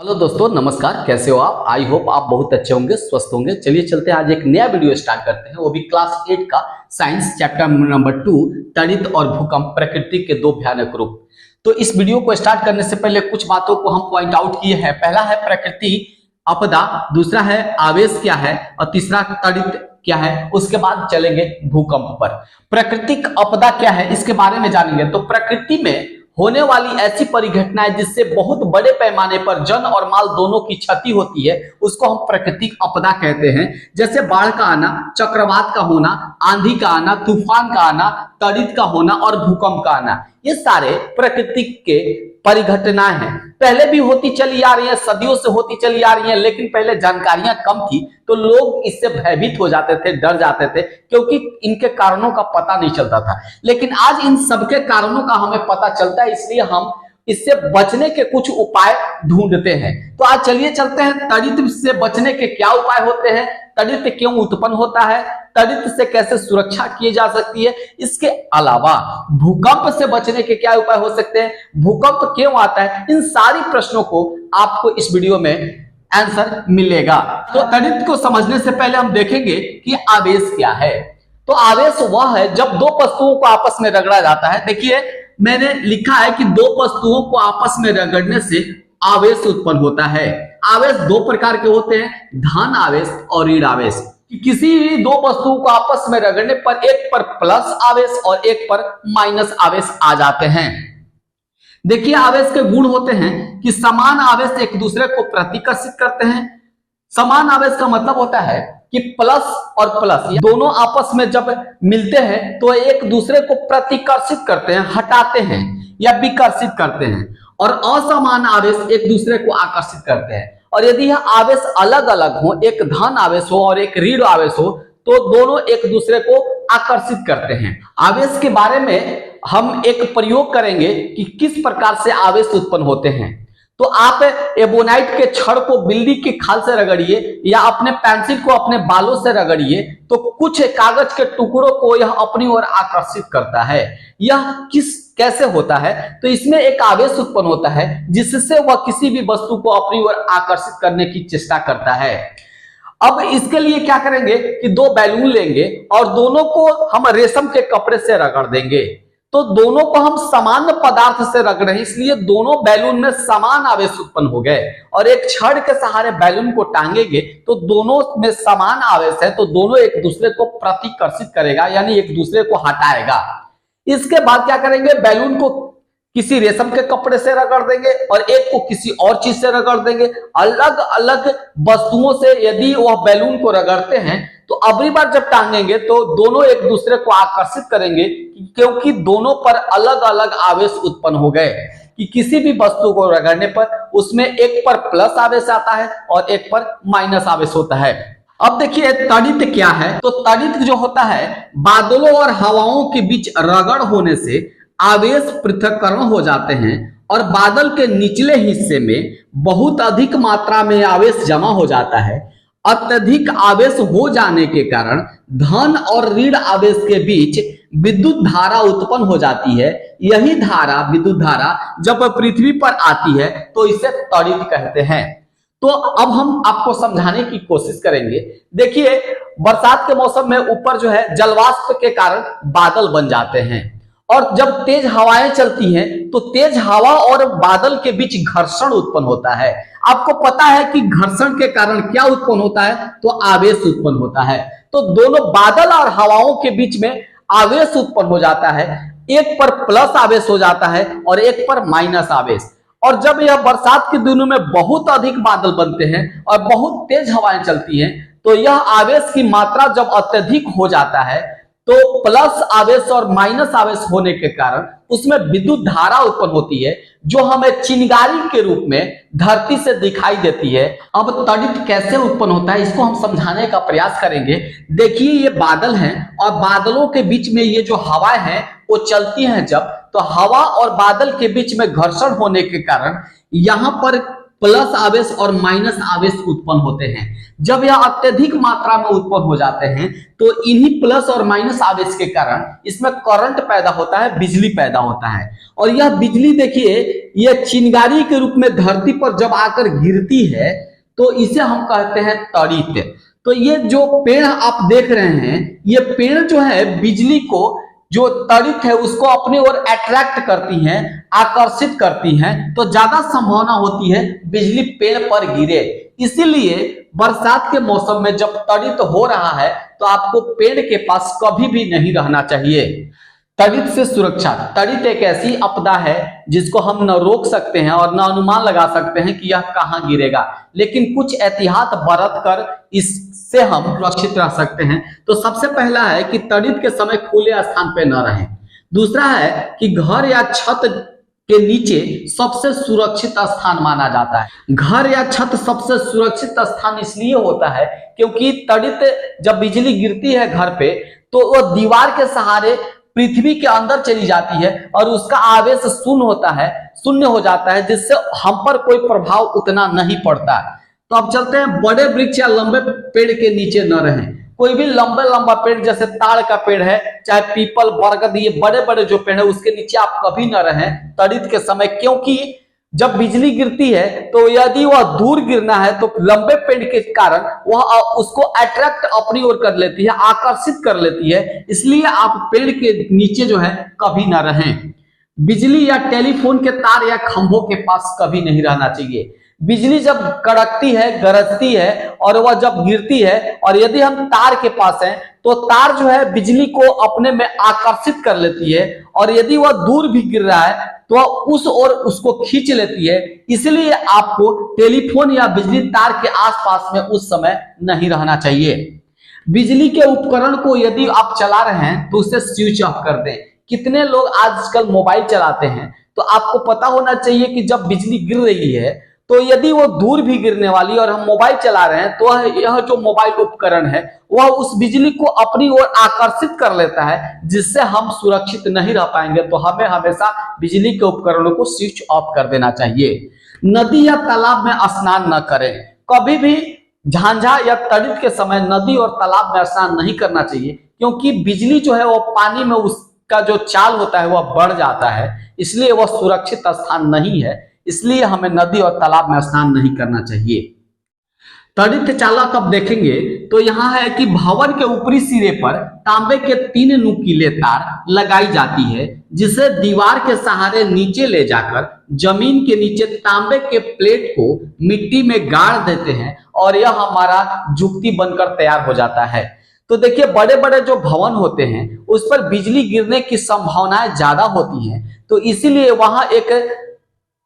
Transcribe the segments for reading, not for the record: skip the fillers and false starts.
Hello दोस्तों, नमस्कार। कैसे हो आप? आई होप आप बहुत अच्छे होंगे, स्वस्थ होंगे। चलिए चलते हैं, आज एक नया वीडियो स्टार्ट करते हैं, वो भी क्लास 8 का साइंस चैप्टर नंबर 2, तड़ित और भूकंप, प्रकृति के दो भयानक रूप। तो इस वीडियो को स्टार्ट करने से पहले कुछ बातों को हम पॉइंट आउट किए हैं। पहला है प्रकृति आपदा, दूसरा है आवेश क्या है, और तीसरा तड़ित क्या है। उसके बाद चलेंगे भूकंप पर। प्राकृतिक आपदा क्या है, इसके बारे में जानेंगे। तो प्रकृति में होने वाली ऐसी परिघटनाएं जिससे बहुत बड़े पैमाने पर जन और माल दोनों की क्षति होती है, उसको हम प्राकृतिक आपदा कहते हैं। जैसे बाढ़ का आना, चक्रवात का होना, आंधी का आना, तूफान का आना, तड़ित का होना और भूकंप का आना, ये सारे प्राकृतिक के परिघटनाएं हैं। पहले भी होती चली आ रही है, सदियों से होती चली आ रही है, लेकिन पहले जानकारियां कम थी तो लोग इससे भयभीत हो जाते थे, डर जाते थे, क्योंकि इनके कारणों का पता नहीं चलता था। लेकिन आज इन सबके कारणों का हमें पता चलता है, इसलिए हम इससे बचने के कुछ उपाय ढूंढते हैं। तो आज चलिए चलते हैं, तड़ित से बचने के क्या उपाय होते हैं, तड़ित क्यों उत्पन्न होता है, तड़ित से कैसे सुरक्षा की जा सकती है, इसके अलावा भूकंप से बचने के क्या उपाय हो सकते हैं, भूकंप क्यों आता है, इन सारी प्रश्नों को आपको इस वीडियो में आंसर मिलेगा। तो तड़ित को समझने से पहले हम देखेंगे कि आवेश क्या है। तो आवेश वह है जब दो वस्तुओं को आपस में रगड़ा जाता है। देखिए, मैंने लिखा है कि दो वस्तुओं को आपस में रगड़ने से आवेश उत्पन्न होता है। आवेश दो प्रकार के होते हैं, धन आवेश और ऋण आवेश। किसी भी दो वस्तुओं को आपस में रगड़ने पर एक पर प्लस आवेश और एक पर माइनस आवेश आ जाते हैं। देखिए, आवेश के गुण होते हैं कि समान आवेश एक दूसरे को प्रतिकर्षित करते हैं। समान आवेश का मतलब होता है कि प्लस और प्लस दोनों आपस में जब मिलते हैं तो एक दूसरे को प्रतिकर्षित करते हैं, हटाते हैं या विकर्षित करते हैं। और असमान आवेश एक दूसरे को आकर्षित करते हैं। और यदि यह आवेश अलग अलग हो, एक धन आवेश हो और एक ऋण आवेश हो, तो दोनों एक दूसरे को आकर्षित करते हैं। आवेश के बारे में हम एक प्रयोग करेंगे कि किस प्रकार से आवेश उत्पन्न होते हैं। तो आप एबोनाइट के छड़ को बिल्ली की खाल से रगड़िए या अपने पेंसिल को अपने बालों से रगड़िए, तो कुछ कागज के टुकड़ों को यह अपनी ओर आकर्षित करता है। यह कैसे होता है? तो इसमें एक आवेश उत्पन्न होता है जिससे वह किसी भी वस्तु को अपनी ओर आकर्षित करने की चेष्टा करता है। अब इसके लिए क्या करेंगे कि दो बैलून लेंगे और दोनों को हम रेशम के कपड़े से रगड़ देंगे। तो दोनों को हम समान पदार्थ से रगड़ रहे हैं, इसलिए दोनों बैलून में समान आवेश उत्पन्न हो गए। और एक छड़ के सहारे बैलून को टांगेंगे तो दोनों में समान आवेश है, तो दोनों एक दूसरे को प्रतिकर्षित करेगा, यानी एक दूसरे को हटाएगा। इसके बाद क्या करेंगे, बैलून को किसी रेशम के कपड़े से रगड़ देंगे और एक को किसी और चीज से रगड़ देंगे। अलग अलग वस्तुओं से यदि वह बैलून को रगड़ते हैं तो अगली बार जब टांगेंगे तो दोनों एक दूसरे को आकर्षित करेंगे, क्योंकि दोनों पर अलग अलग आवेश उत्पन्न हो गए। कि किसी भी वस्तु को रगड़ने पर उसमें एक पर प्लस आवेश आता है और एक पर माइनस आवेश होता है। अब देखिए, तड़ित क्या है। तो तड़ित जो होता है, बादलों और हवाओं के बीच रगड़ होने से आवेश पृथक्करण हो जाते हैं और बादल के निचले हिस्से में बहुत अधिक मात्रा में आवेश जमा हो जाता है। अत्यधिक आवेश हो जाने के कारण धन और ऋण आवेश के बीच विद्युत धारा उत्पन्न हो जाती है। यही धारा, विद्युत धारा, जब पृथ्वी पर आती है तो इसे तड़ित कहते हैं। तो अब हम आपको समझाने की कोशिश करेंगे। देखिए, बरसात के मौसम में ऊपर जो है जलवाष्प के कारण बादल बन जाते हैं, और जब तेज हवाएं चलती हैं तो तेज हवा और बादल के बीच घर्षण उत्पन्न होता है। आपको पता है कि घर्षण के कारण क्या उत्पन्न होता है? तो आवेश उत्पन्न होता है। तो दोनों बादल और हवाओं के बीच में आवेश उत्पन्न हो जाता है। एक पर प्लस आवेश हो जाता है और एक पर माइनस आवेश। और जब यह बरसात के दिनों में बहुत अधिक बादल बनते हैं और बहुत तेज हवाएं चलती हैं, तो यह आवेश की मात्रा जब अत्यधिक हो जाता है तो प्लस आवेश और माइनस आवेश होने के कारण उसमें विद्युत धारा उत्पन्न होती है, जो हमें चिंगारी के रूप में धरती से दिखाई देती है। अब तड़ित कैसे उत्पन्न होता है, इसको हम समझाने का प्रयास करेंगे। देखिए, ये बादल हैं और बादलों के बीच में ये जो हवाएं हैं वो चलती हैं, जब तो हवा और बादल के बीच में घर्षण होने के कारण यहाँ पर प्लस आवेश और माइनस आवेश उत्पन्न होते हैं। जब यह अत्यधिक मात्रा में उत्पन्न हो जाते हैं तो इन्हीं प्लस और माइनस आवेश के कारण इसमें करंट पैदा होता है, बिजली पैदा होता है। और यह बिजली देखिए, यह चिंगारी के रूप में धरती पर जब आकर गिरती है तो इसे हम कहते हैं तड़ित। तो ये जो पेड़ आप देख रहे हैं, ये पेड़ जो है बिजली को, जो तड़ित है उसको अपनी ओर अट्रैक्ट करती हैं, आकर्षित करती हैं, तो ज्यादा संभावना होती है बिजली पेड़ पर गिरे। इसीलिए बरसात के मौसम में जब तड़ित हो रहा है तो आपको पेड़ के पास कभी भी नहीं रहना चाहिए। तड़ित से सुरक्षा। तड़ित एक ऐसी आपदा है जिसको हम न रोक सकते हैं और न अनुमान लगा सकते हैं कि यह कहां गिरेगा, लेकिन कुछ एहतियात बरत कर इससे हम सुरक्षित रह सकते हैं। तो सबसे पहला है कि तड़ित के समय खुले स्थान पे न रहें। दूसरा है कि घर या छत के नीचे सबसे सुरक्षित स्थान माना जाता है। घर या छत सबसे सुरक्षित स्थान इसलिए होता है क्योंकि तड़ित जब बिजली गिरती है घर पे तो वो दीवार के सहारे पृथ्वी के अंदर चली जाती है और उसका आवेश शून्य हो जाता है, जिससे हम पर कोई प्रभाव उतना नहीं पड़ता। तो अब चलते हैं, बड़े वृक्ष या लंबे पेड़ के नीचे न रहें। कोई भी लंबा पेड़ जैसे ताड़ का पेड़ है, चाहे पीपल, बरगद, ये बड़े जो पेड़ है उसके नीचे आप कभी न रहें तड़ित के समय, क्योंकि जब बिजली गिरती है तो यदि वह दूर गिरना है तो लंबे पेड़ के कारण वह उसको अट्रैक्ट अपनी ओर कर लेती है, आकर्षित कर लेती है। इसलिए आप पेड़ के नीचे जो है कभी ना रहें। बिजली या टेलीफोन के तार या खंभों के पास कभी नहीं रहना चाहिए। बिजली जब कड़कती है, गरजती है और वह जब गिरती है और यदि हम तार के पास हैं तो तार जो है बिजली को अपने में आकर्षित कर लेती है और यदि वह दूर भी गिर रहा है तो उस ओर उसको खींच लेती है। इसलिए आपको टेलीफोन या बिजली तार के आसपास में उस समय नहीं रहना चाहिए। बिजली के उपकरण को यदि आप चला रहे हैं तो उसे स्विच ऑफ कर दें। कितने लोग आजकल मोबाइल चलाते हैं, तो आपको पता होना चाहिए कि जब बिजली गिर रही है तो यदि वो दूर भी गिरने वाली और हम मोबाइल चला रहे हैं तो यह जो मोबाइल उपकरण है वह उस बिजली को अपनी ओर आकर्षित कर लेता है, जिससे हम सुरक्षित नहीं रह पाएंगे। तो हमें हमेशा बिजली के उपकरणों को स्विच ऑफ कर देना चाहिए। नदी या तालाब में स्नान न करें। कभी भी झांझा या तड़ित के समय नदी और तालाब में स्नान नहीं करना चाहिए, क्योंकि बिजली जो है वो पानी में उसका जो चाल होता है वह बढ़ जाता है, इसलिए वह सुरक्षित स्थान नहीं है। इसलिए हमें नदी और तालाब में स्नान नहीं करना चाहिए। तड़ित चालक अब देखेंगे तो यहाँ है कि भवन के ऊपरी सिरे पर तांबे के 3 नुकीले तार लगाई जाती है, जिसे दीवार के सहारे नीचे ले जाकर जमीन के नीचे तांबे के प्लेट को मिट्टी में गाड़ देते हैं और यह हमारा जुक्ति बनकर तैयार हो जाता है। तो देखिए, बड़े जो भवन होते हैं उस पर बिजली गिरने की संभावनाएं ज्यादा होती हैं, तो इसीलिए वहां एक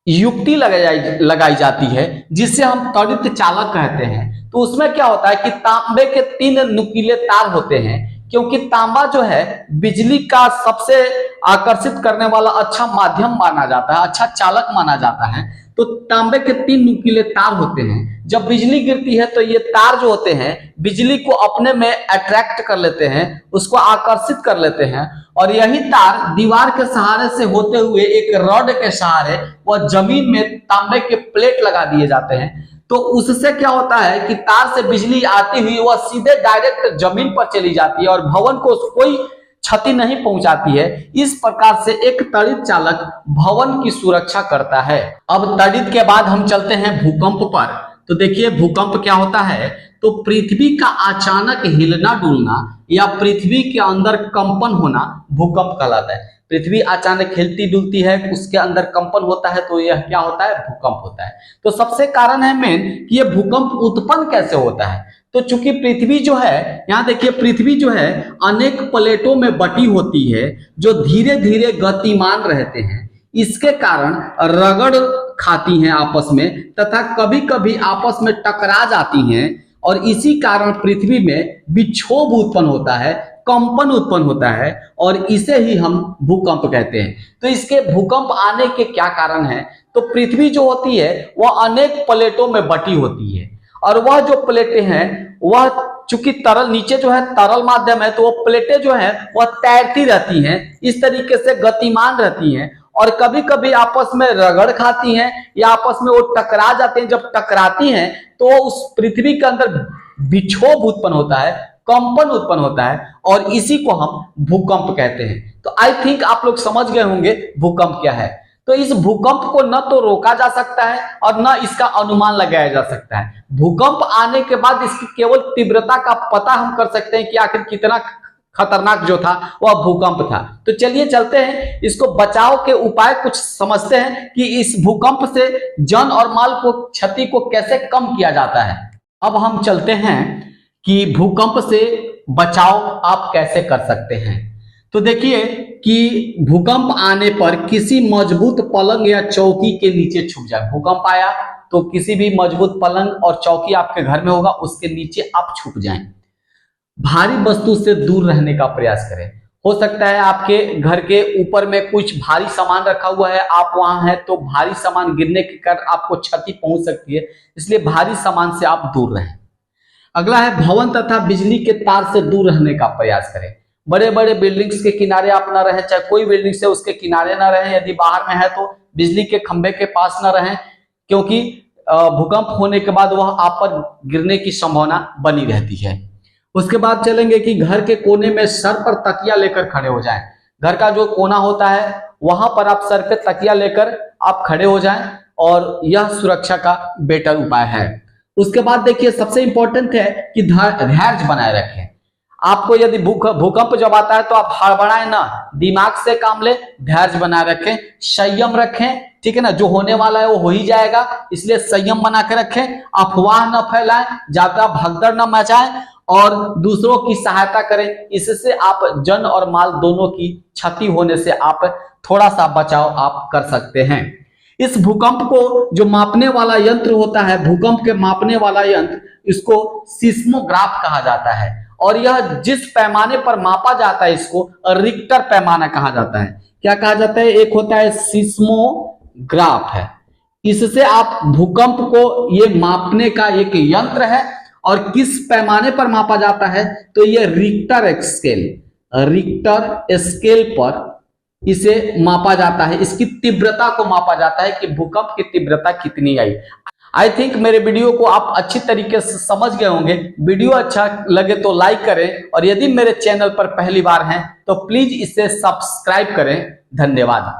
युक्ति लगाई जाती है जिसे हम तड़ित चालक कहते हैं। तो उसमें क्या होता है कि तांबे के 3 नुकीले तार होते हैं, क्योंकि तांबा जो है बिजली का सबसे आकर्षित करने वाला अच्छा माध्यम माना जाता है, अच्छा चालक माना जाता है। तो तांबे के 3 नुकीले तार होते हैं। जब बिजली गिरती है तो ये तार जो होते हैं बिजली को अपने में अट्रैक्ट कर लेते हैं, उसको आकर्षित कर लेते हैं और यही तार दीवार के सहारे से होते हुए एक रॉड के सहारे वह जमीन में तांबे के प्लेट लगा दिए जाते हैं। तो उससे क्या होता है कि तार से बिजली आती हुई वह सीधे डायरेक्ट जमीन पर चली जाती है और भवन को कोई क्षति नहीं पहुंचाती है। इस प्रकार से एक तड़ित चालक भवन की सुरक्षा करता है। अब तड़ित के बाद हम चलते हैं भूकंप पर। तो देखिए, भूकंप क्या होता है, तो पृथ्वी का अचानक हिलना डुलना या पृथ्वी के अंदर कंपन होना भूकंप कहलाता है। पृथ्वी अचानक हिलती डुलती है, उसके अंदर कंपन होता है, तो यह क्या होता है, भूकंप होता है। तो सबसे कारण है मेन कि यह भूकंप उत्पन्न कैसे होता है। तो चूंकि पृथ्वी जो है, यहाँ देखिए, पृथ्वी जो है अनेक प्लेटों में बटी होती है जो धीरे धीरे गतिमान रहते हैं। इसके कारण रगड़ खाती हैं आपस में तथा कभी कभी आपस में टकरा जाती हैं और इसी कारण पृथ्वी में विक्षोभ उत्पन्न होता है, कंपन उत्पन्न होता है और इसे ही हम भूकंप कहते हैं। तो इसके भूकंप आने के क्या कारण है, तो पृथ्वी जो होती है वह अनेक प्लेटों में बटी होती है और वह जो प्लेटें हैं वह चूंकि तरल, नीचे जो है तरल माध्यम है, तो वो प्लेटें जो है वह तैरती रहती हैं, इस तरीके से गतिमान रहती हैं और कभी कभी आपस में रगड़ खाती हैं या आपस में वो टकरा जाते हैं। जब टकराती हैं तो उस पृथ्वी के अंदर विक्षोभ उत्पन्न होता है, कंपन उत्पन्न होता है और इसी को हम भूकंप कहते हैं। तो आई थिंक आप लोग समझ गए होंगे भूकंप क्या है। तो इस भूकंप को न तो रोका जा सकता है और न इसका अनुमान लगाया जा सकता है। भूकंप आने के बाद इसकी केवल तीव्रता का पता हम कर सकते हैं कि आखिर कितना खतरनाक जो था वह भूकंप था। तो चलिए चलते हैं, इसको बचाव के उपाय कुछ समझते हैं कि इस भूकंप से जन और माल को क्षति को कैसे कम किया जाता है। अब हम चलते हैं कि भूकंप से बचाव आप कैसे कर सकते हैं। तो देखिए कि भूकंप आने पर किसी मजबूत पलंग या चौकी के नीचे छुप जाए। भूकंप आया तो किसी भी मजबूत पलंग और चौकी आपके घर में होगा, उसके नीचे आप छुप जाएं। भारी वस्तु से दूर रहने का प्रयास करें। हो सकता है आपके घर के ऊपर में कुछ भारी सामान रखा हुआ है, आप वहां हैं तो भारी सामान गिरने के कारण आपको क्षति पहुंच सकती है, इसलिए भारी सामान से आप दूर रहें। अगला है भवन तथा बिजली के तार से दूर रहने का प्रयास करें। बड़े बड़े बिल्डिंग्स के किनारे आप ना रहें, चाहे कोई बिल्डिंग से उसके किनारे ना रहें। यदि बाहर में है तो बिजली के खंभे के पास ना रहें, क्योंकि भूकंप होने के बाद वह आप पर गिरने की संभावना बनी रहती है। उसके बाद चलेंगे कि घर के कोने में सर पर तकिया लेकर खड़े हो जाएं। घर का जो कोना होता है वहां पर आप सर पे तकिया लेकर आप खड़े हो जाएं और यह सुरक्षा का बेटर उपाय है। उसके बाद देखिए सबसे इंपॉर्टेंट है कि धैर्य बनाए रखें। आपको यदि भूकंप जब आता है तो आप हड़बड़ाएं ना, दिमाग से काम ले, धैर्य बनाए रखें, संयम रखें, ठीक है ना। जो होने वाला है वो हो ही जाएगा, इसलिए संयम बना के रखें। अफवाह न फैलाएं, ज्यादा भगदड़ न मचाएं और दूसरों की सहायता करें। इससे आप जन और माल दोनों की क्षति होने से आप थोड़ा सा बचाव आप कर सकते हैं। इस भूकंप को जो मापने वाला यंत्र होता है, भूकंप के मापने वाला यंत्र, इसको सिस्मोग्राफ कहा जाता है और यह जिस पैमाने पर मापा जाता है इसको रिक्टर पैमाना कहा जाता है। क्या कहा जाता है? एक होता है सिस्मोग्राफ है। इससे आप भूकंप को ये मापने का एक यंत्र है और किस पैमाने पर मापा जाता है तो ये रिक्टर स्केल पर इसे मापा जाता है। इसकी तीव्रता को मापा जाता है कि भूकंप की तीव्रता कितनी आई। आई थिंक मेरे वीडियो को आप अच्छी तरीके से समझ गए होंगे। वीडियो अच्छा लगे तो लाइक करें और यदि मेरे चैनल पर पहली बार हैं तो प्लीज इसे सब्सक्राइब करें। धन्यवाद।